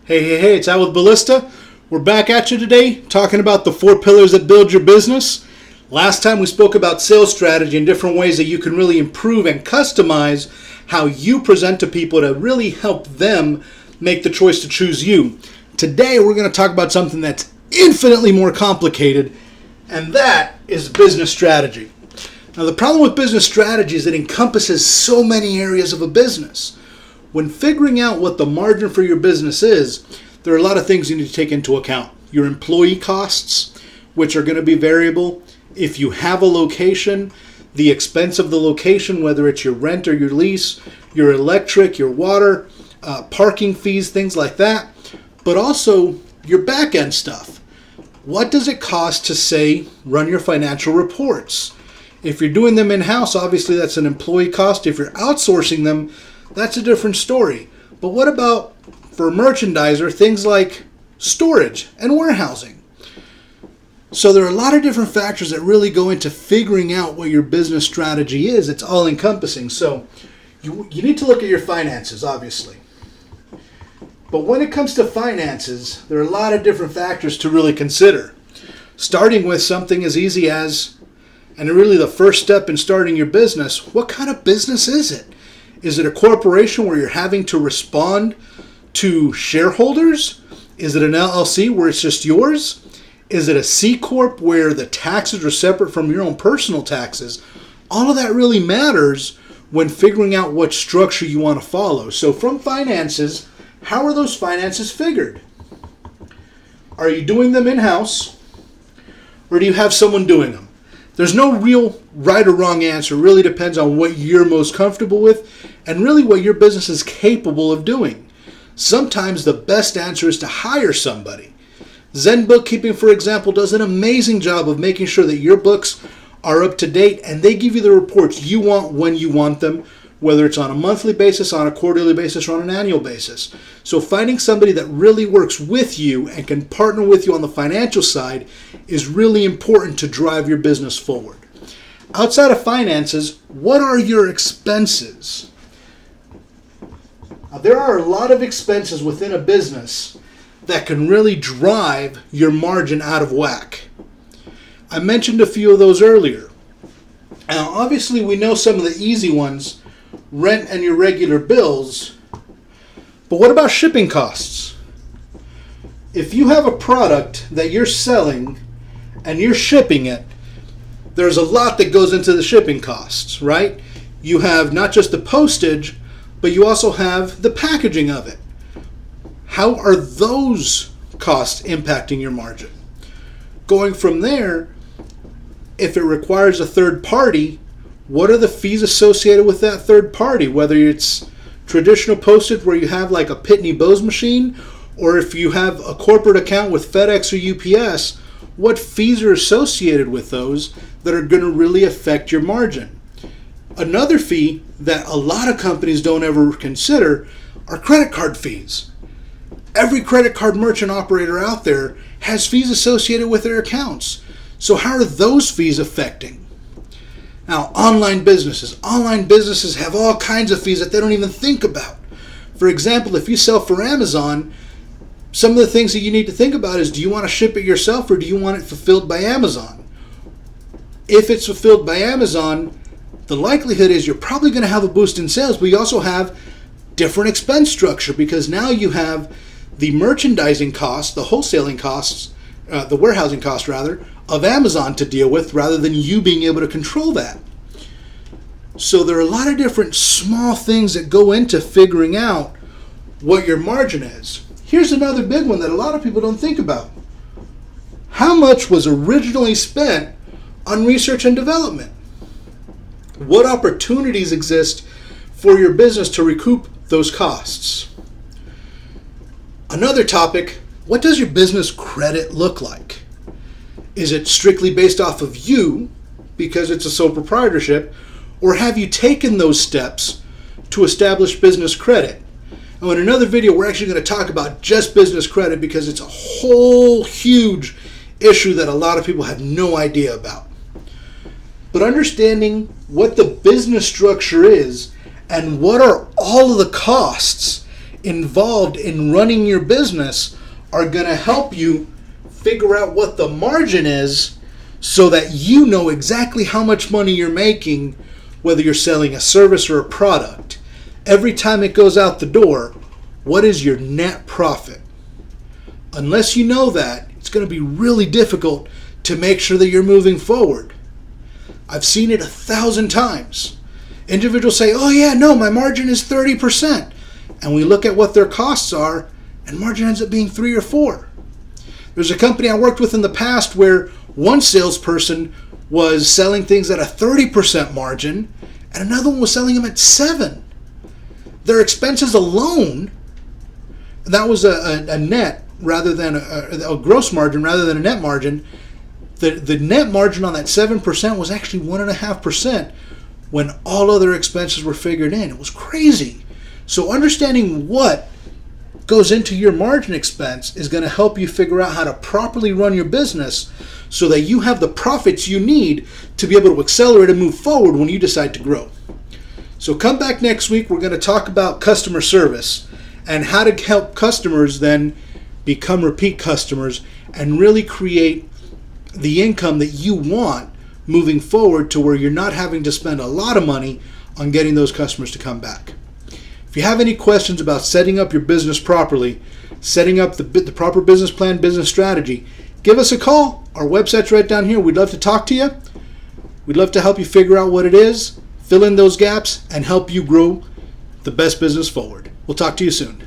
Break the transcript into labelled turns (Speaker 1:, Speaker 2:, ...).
Speaker 1: Hey, it's Al with Ballista. We're back at you today talking about the 4 pillars that build your business. Last time we spoke about sales strategy and different ways that you can really improve and customize how you present to people to really help them make the choice to choose you. Today we're going to talk about something that's infinitely more complicated, and that is business strategy. Now, the problem with business strategy is it encompasses so many areas of a business. When figuring out what the margin for your business is, there are a lot of things you need to take into account. Your employee costs, which are going to be variable. If you have a location, the expense of the location, whether it's your rent or your lease, your electric, your water, parking fees, things like that. But also your back-end stuff. What does it cost to, say, run your financial reports? If you're doing them in-house, obviously that's an employee cost. If you're outsourcing them, that's a different story. But what about, for a merchandiser, things like storage and warehousing? So there are a lot of different factors that really go into figuring out what your business strategy is. It's all encompassing. So you need to look at your finances, obviously. But when it comes to finances, there are a lot of different factors to really consider. Starting with something as easy as, and really the first step in starting your business, what kind of business is it? Is it a corporation where you're having to respond to shareholders? Is it an LLC where it's just yours? Is it a C Corp where the taxes are separate from your own personal taxes? All of that really matters when figuring out what structure you want to follow. So from finances, how are those finances figured? Are you doing them in-house, or do you have someone doing them? There's no real right or wrong answer. It really depends on what you're most comfortable with and really what your business is capable of doing. Sometimes the best answer is to hire somebody. Zen Bookkeeping, for example, does an amazing job of making sure that your books are up to date and they give you the reports you want when you want them, whether it's on a monthly basis, on a quarterly basis, or on an annual basis. So finding somebody that really works with you and can partner with you on the financial side is really important to drive your business forward. Outside of finances, what are your expenses? Now, there are a lot of expenses within a business that can really drive your margin out of whack. I mentioned a few of those earlier. Now, obviously, we know some of the easy ones, rent and your regular bills, but what about shipping costs? If you have a product that you're selling and you're shipping it, there's a lot that goes into the shipping costs, right? You have not just the postage, but you also have the packaging of it. How are those costs impacting your margin? Going from there, if it requires a third party, what are the fees associated with that third party? Whether it's traditional postage where you have like a Pitney Bowes machine, or if you have a corporate account with FedEx or UPS, what fees are associated with those that are going to really affect your margin? Another fee that a lot of companies don't ever consider are credit card fees. Every credit card merchant operator out there has fees associated with their accounts. So how are those fees affecting? Now, online businesses have all kinds of fees that they don't even think about. For example, if you sell for Amazon, some of the things that you need to think about is, do you want to ship it yourself or do you want it fulfilled by Amazon? If it's fulfilled by Amazon, the likelihood is you're probably going to have a boost in sales, but you also have different expense structure because now you have the merchandising costs, the wholesaling costs, the warehousing costs rather, of Amazon to deal with rather than you being able to control that. So there are a lot of different small things that go into figuring out what your margin is. Here's another big one that a lot of people don't think about. How much was originally spent on research and development? What opportunities exist for your business to recoup those costs? Another topic, what does your business credit look like? Is it strictly based off of you because it's a sole proprietorship, or have you taken those steps to establish business credit? Now, in another video, we're actually going to talk about just business credit because it's a whole huge issue that a lot of people have no idea about. But understanding what the business structure is and what are all of the costs involved in running your business are going to help you figure out what the margin is so that you know exactly how much money you're making, whether you're selling a service or a product. Every time it goes out the door, what is your net profit? Unless you know that, it's going to be really difficult to make sure that you're moving forward. I've seen it 1,000 times. Individuals say, oh yeah, no, my margin is 30%. And we look at what their costs are, and margin ends up being 3 or 4. There's a company I worked with in the past where one salesperson was selling things at a 30% margin, and another one was selling them at 7%. Their expenses alone, that was a net rather than a gross margin rather than a net margin. The net margin on that 7% was actually 1.5% when all other expenses were figured in. It was crazy. So understanding what goes into your margin expense is going to help you figure out how to properly run your business so that you have the profits you need to be able to accelerate and move forward when you decide to grow. So come back next week. We're going to talk about customer service and how to help customers then become repeat customers and really create the income that you want moving forward to where you're not having to spend a lot of money on getting those customers to come back. If you have any questions about setting up your business properly, setting up the proper business plan, business strategy, give us a call. Our website's right down here. We'd love to talk to you. We'd love to help you figure out what it is, fill in those gaps, and help you grow the best business forward. We'll talk to you soon.